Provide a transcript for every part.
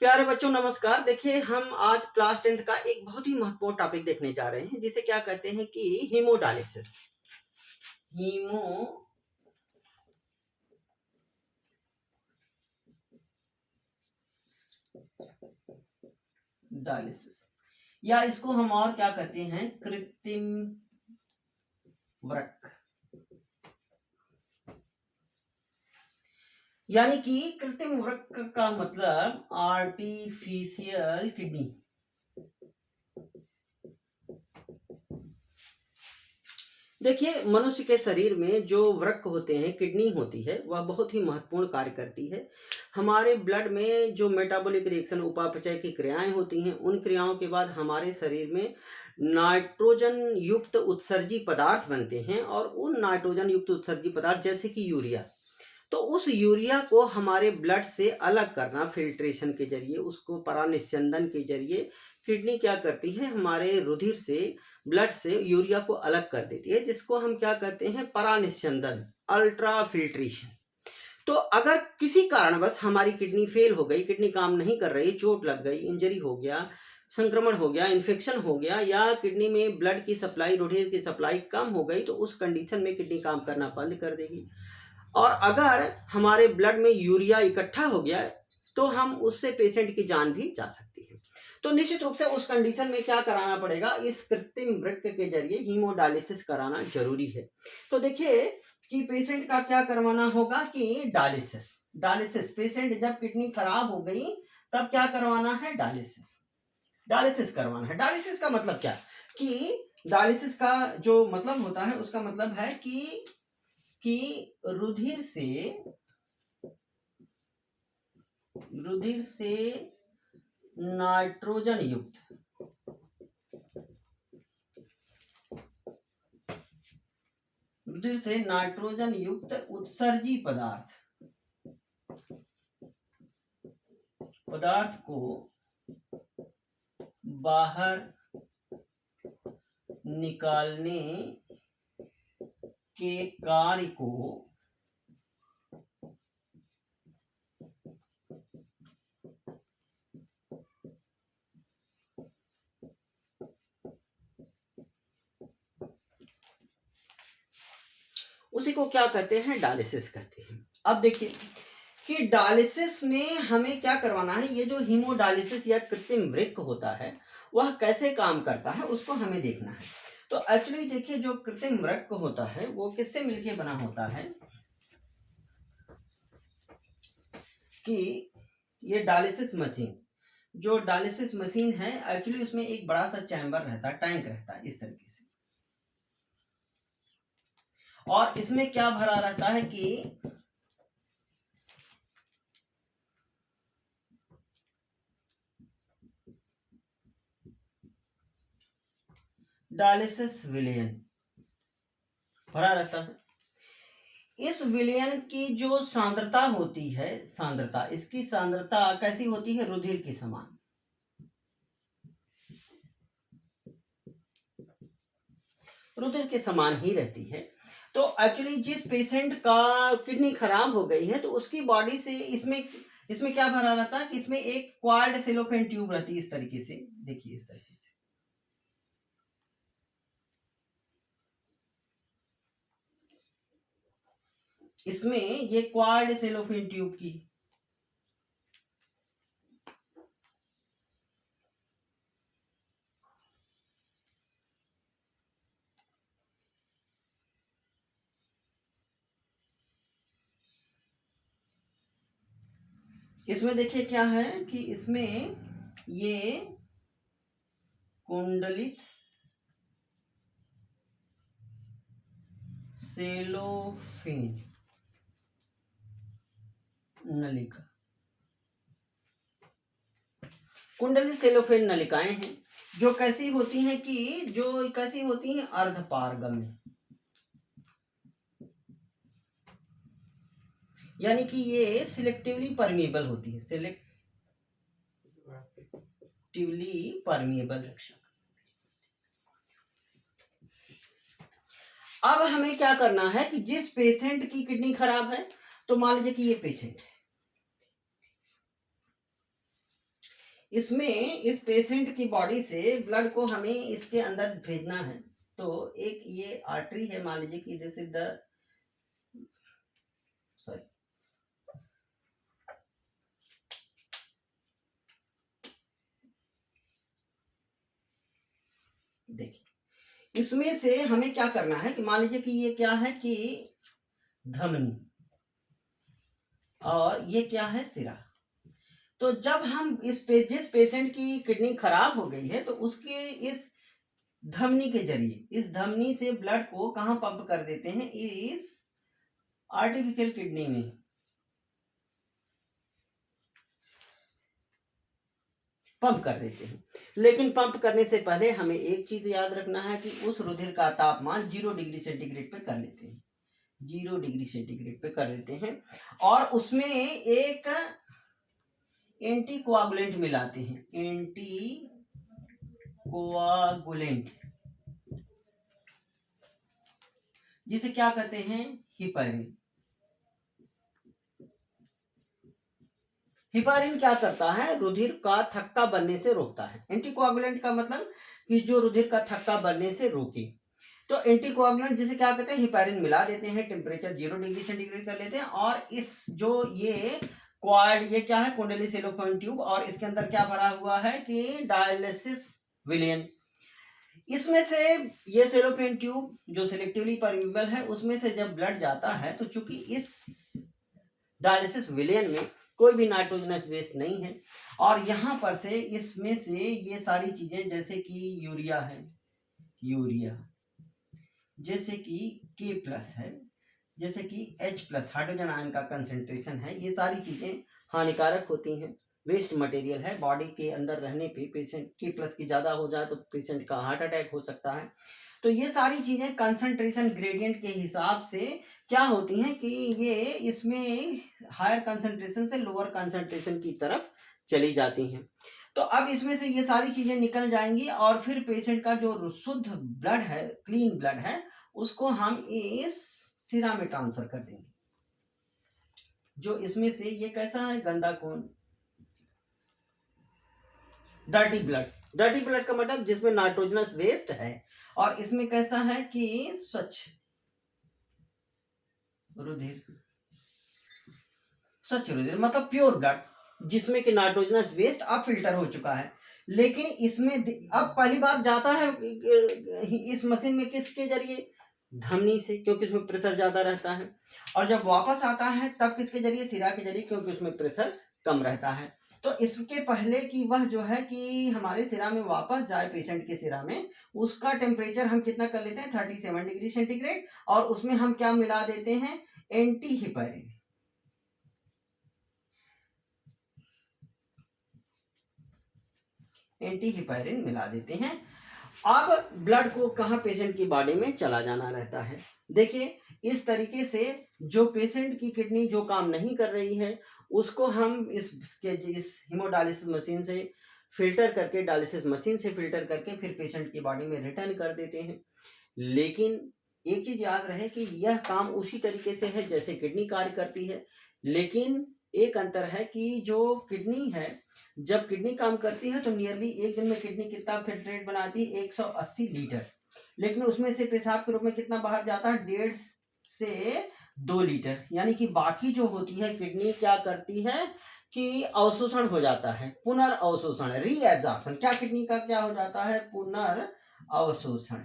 प्यारे बच्चों नमस्कार। देखिए हम आज क्लास 10th का एक बहुत ही महत्वपूर्ण टॉपिक देखने जा रहे हैं जिसे क्या कहते हैं कि हीमोडायलिसिस। हीमोडायलिसिस या इसको हम और क्या कहते हैं, कृत्रिम वृक्क। यानी कि कृत्रिम वृक्क का मतलब आर्टिफिशियल किडनी। देखिए मनुष्य के शरीर में जो वृक्क होते हैं, किडनी होती है, वह बहुत ही महत्वपूर्ण कार्य करती है। हमारे ब्लड में जो मेटाबॉलिक रिएक्शन, उपापचय की क्रियाएं होती हैं, उन क्रियाओं के बाद हमारे शरीर में नाइट्रोजन युक्त उत्सर्जी पदार्थ बनते हैं और उन नाइट्रोजन युक्त उत्सर्जी पदार्थ जैसे कि यूरिया, तो उस यूरिया को हमारे ब्लड से अलग करना फिल्ट्रेशन के जरिए, उसको परानिस्यंदन के जरिए किडनी क्या करती है, हमारे रुधिर से, ब्लड से यूरिया को अलग कर देती है, जिसको हम क्या कहते हैं, परानिस्यंदन, अल्ट्रा फिल्ट्रेशन। तो अगर किसी कारणवश हमारी किडनी फेल हो गई, किडनी काम नहीं कर रही, चोट लग गई, इंजरी हो गया, संक्रमण हो गया, इन्फेक्शन हो गया, या किडनी में ब्लड की सप्लाई, रुधिर की सप्लाई कम हो गई, तो उस कंडीशन में किडनी काम करना बंद कर देगी। और अगर हमारे ब्लड में यूरिया इकट्ठा हो गया तो हम उससे पेशेंट की जान भी जा सकती है। तो निश्चित रूप से उस कंडीशन में क्या कराना पड़ेगा, इस कृत्रिम वृक्क के जरिए हीमोडायलिसिस कराना जरूरी है। तो देखिए कि पेशेंट का क्या करवाना होगा कि डायलिसिस। डायलिसिस पेशेंट जब किडनी खराब हो गई तब क्या करवाना है, डायलिसिस। डायलिसिस करवाना है। डायलिसिस का मतलब क्या कि डायलिसिस का जो मतलब होता है, उसका मतलब है कि रुधिर से नाइट्रोजन युक्त उत्सर्जी पदार्थ को बाहर निकालने के कार्य को उसी को क्या कहते हैं, डायलिसिस कहते हैं। अब देखिए कि डायलिसिस में हमें क्या करवाना है, ये जो हीमोडायलिसिस या कृत्रिम वृक्क होता है वह कैसे काम करता है उसको हमें देखना है। तो एक्चुअली देखिए जो कृत्रिम वृक्क होता है वो किससे मिलके बना होता है कि ये डायलिसिस मशीन, जो डायलिसिस मशीन है एक्चुअली उसमें एक बड़ा सा चैम्बर रहता है, टैंक रहता है इस तरीके से, और इसमें क्या भरा रहता है कि डायलिसिस विलयन भरा रहता है। इस विलयन की जो सांद्रता होती है, इसकी सांद्रता कैसी होती है, रुधिर की समान। रुधिर के समान ही रहती है। तो एक्चुअली जिस पेशेंट का किडनी खराब हो गई है तो उसकी बॉडी से इसमें क्या भरा रहता है कि इसमें एक क्वाड सेलोफेन ट्यूब रहती है इस तरीके से, देखिए इस तरीके से। इसमें ये क्वाड सेलोफेन ट्यूब की इसमें देखिए क्या है कि इसमें ये कुंडलित सेलोफेन नलिका, कुंडलित सेलोफेन नलिकाएं हैं जो कैसी होती हैं कि जो कैसी होती हैं, अर्धपारगम्य, यानी कि ये सिलेक्टिवली परमिएबल होती है, सिलेक्टिवली परमिएबल। अब हमें क्या करना है कि जिस पेशेंट की किडनी खराब है, तो मान लीजिए कि ये पेशेंट है, इसमें इस पेशेंट की बॉडी से ब्लड को हमें इसके अंदर भेजना है। तो एक ये आर्टरी है, मान लीजिए कि दिस इज द सॉरी देखिए, इसमें से हमें क्या करना है कि मान लीजिए कि ये क्या है कि धमनी, और ये क्या है सिरा। तो जब हम जिस पेशेंट की किडनी खराब हो गई है तो उसके इस धमनी के जरिए, इस धमनी से ब्लड को कहाँ पंप कर देते हैं, इस आर्टिफिशियल किडनी में। पंप कर देते हैं। लेकिन पंप करने से पहले हमें एक चीज याद रखना है कि उस रुधिर का तापमान 0 डिग्री सेंटीग्रेड पे कर लेते हैं, 0 डिग्री सेंटीग्रेड पे कर लेते हैं, और उसमें एक एंटी कोआगुलेंट मिलाते हैं, एंटी कोआगुलेंट, जिसे क्या कहते हैं, हिपैरिन। हिपैरिन क्या करता है, रुधिर का थक्का बनने से रोकता है। एंटीकोआगुलेंट का मतलब कि जो रुधिर का थक्का बनने से रोके। तो एंटीकोआगुलेंट जिसे क्या कहते हैं, हिपैरिन मिला देते हैं, टेम्परेचर 0 डिग्री सेंटीग्रेड कर लेते हैं, और इस जो ये क्वाड, ये क्या है, कुंडली सेलोफेन ट्यूब, और इसके अंदर क्या भरा हुआ है कि डायलिसिस विलेन। इसमें से ये सेलोफेन ट्यूब जो सिलेक्टिवली परमिएबल है, उसमें से जब ब्लड जाता है तो चूंकि इस डायलिसिस विलेन में कोई भी नाइट्रोजनस वेस्ट नहीं है, और यहां पर से इसमें से ये सारी चीजें जैसे कि यूरिया है, यूरिया, जैसे कि K+ है, जैसे कि H+ हाइड्रोजन आयन का कंसेंट्रेशन है, ये सारी चीजें हानिकारक होती हैं, वेस्ट मटेरियल है। बॉडी के अंदर रहने पे पेशेंट K+ की ज़्यादा हो जाए तो पेशेंट का हार्ट अटैक हो सकता है। तो ये सारी चीज़ें कंसंट्रेशन ग्रेडियंट के हिसाब से क्या होती हैं कि ये इसमें हायर कंसंट्रेशन से लोअर कंसंट्रेशन की तरफ चली जाती हैं। तो अब इसमें से ये सारी चीज़ें निकल जाएंगी, और फिर पेशेंट का जो शुद्ध ब्लड है, क्लीन ब्लड है, उसको हम इस सिरा में ट्रांसफर कर देंगे। जो इसमें से ये कैसा है, गंदा खून, डर्टी ब्लड। डर्टी ब्लड का मतलब जिसमें नाइट्रोजनस वेस्ट है, और इसमें कैसा है कि स्वच्छ रुधिर, स्वच्छ रुधिर मतलब प्योर ब्लड, जिसमें कि नाइट्रोजनस वेस्ट अब फिल्टर हो चुका है। लेकिन इसमें अब पहली बार जाता है इस मशीन में किसके जरिए, धमनी से, क्योंकि उसमें प्रेशर ज्यादा रहता है, और जब वापस आता है तब किसके जरिए, सिरा के जरिए, क्योंकि उसमें प्रेशर कम रहता है। तो इसके पहले कि वह जो है कि हमारे सिरा में वापस जाए, पेशेंट के सिरा में, उसका टेम्परेचर हम कितना कर लेते हैं, 37 डिग्री सेंटीग्रेड, और उसमें हम क्या मिला देते हैं, एंटी हिपैरिन। एंटी हिपैरिन मिला देते हैं। अब ब्लड को कहाँ पेशेंट की बॉडी में चला जाना रहता है। देखिए, इस तरीके से जो पेशेंट की किडनी जो काम नहीं कर रही है, उसको हम इस हीमोडायलिसिस मशीन से फिल्टर करके, डायलिसिस मशीन से फिल्टर करके फिर पेशेंट की बॉडी में रिटर्न कर देते हैं। लेकिन एक चीज याद रहे कि यह काम उसी तरीके से है जैसे किडनी कार्य करती है, लेकिन एक अंतर है कि जो किडनी है, जब किडनी काम करती है तो नियरली एक दिन में किडनी कितना फिल्ट्रेट बनाती है, 180 लीटर, लेकिन उसमें से पेशाब के रूप में कितना बाहर जाता है, 1.5 से 2 लीटर। यानी कि बाकी जो होती है किडनी क्या करती है कि अवशोषण हो जाता है, पुनर्अवशोषण, रीएब्जॉर्प्शन। क्या किडनी का क्या हो जाता है, पुनर्अवशोषण,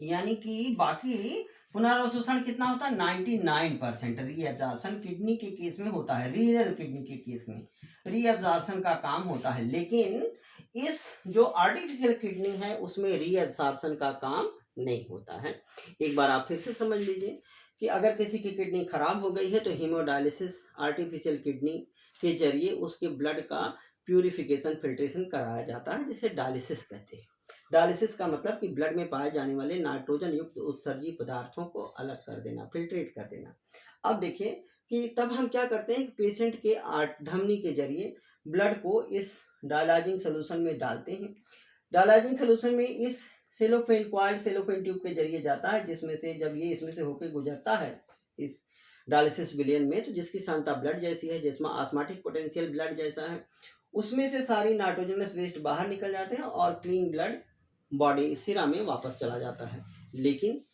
यानी कि बाकी पुनर्अवशोषण कितना होता है, 99% रीएब्जॉर्प्शन किडनी के केस में होता है, रीनल किडनी के केस में रीएब्जॉर्प्शन का काम होता है। लेकिन इस जो आर्टिफिशियल किडनी है उसमें रीएब्जॉर्प्शन का काम नहीं होता है। एक बार आप फिर से समझ लीजिए कि अगर किसी की किडनी खराब हो गई है तो हीमोडायलिसिस आर्टिफिशियल किडनी के जरिए उसके ब्लड का प्यूरिफिकेशन, फिल्ट्रेशन कराया जाता है, जिसे डायलिसिस कहते हैं। डायलिसिस का मतलब कि ब्लड में पाए जाने वाले नाइट्रोजन युक्त उत्सर्जी पदार्थों को अलग कर देना, फिल्ट्रेट कर देना। अब देखिए कि तब हम क्या करते हैं, पेशेंट के धमनी के जरिए ब्लड को इस डायलाइजिंग सोल्यूशन में डालते हैं। डायलाइजिंग सोल्यूशन में इस सेलोफेन ट्यूब के जरिए जाता है, जिसमें से जब ये इसमें से होकर गुजरता है, इस डायलिसिस विलयन में, तो जिसकी सांद्रता ब्लड जैसी है, जिसमें ऑस्मोटिक पोटेंशियल ब्लड जैसा है, उसमें से सारी नाइट्रोजनस वेस्ट बाहर निकल जाते हैं और क्लीन ब्लड बॉडी सिरा में वापस चला जाता है। लेकिन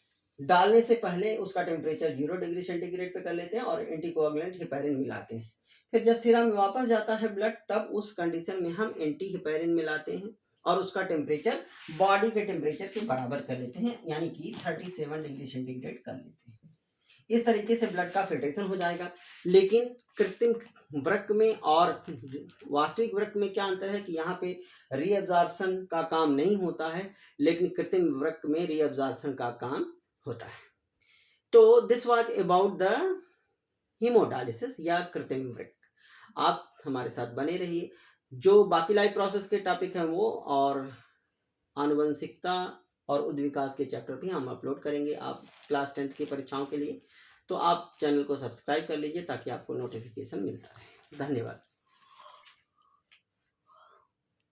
डालने से पहले उसका टेम्परेचर 0 डिग्री सेंटीग्रेड पे कर लेते हैं और एंटीकोएगुलेंट हेपेरिन मिलाते हैं। फिर जब सिरा में वापस जाता है ब्लड, तब उस कंडीशन में हम एंटी हेपेरिन मिलाते हैं और उसका टेम्परेचर बॉडी के टेम्परेचर के बराबर कर लेते हैं, यानी कि 37 डिग्री सेंटीग्रेड कर लेते हैं। इस तरीके से ब्लड का फिल्ट्रेशन हो जाएगा। लेकिन कृत्रिम वृक्क में और वास्तविक वृक्क में क्या अंतर है कि यहाँ पे रीअब्जॉर्प्शन का काम नहीं होता है, लेकिन कृत्रिम वृक्क में रीअब्जॉर्प्शन का काम होता है। तो this was about the haemodialysis या कृत्रिम वृक्क। आप हमारे साथ बने रहिए। जो बाकी लाइफ प्रोसेस के टॉपिक हैं वो और आनुवंशिकता और उद्विकास के चैप्टर भी हम अपलोड करेंगे आप क्लास 10th की परीक्षाओं के लिए। तो आप चैनल को सब्सक्राइब कर लीजिए ताकि आपको नोटिफिकेशन मिलता रहे। धन्यवाद।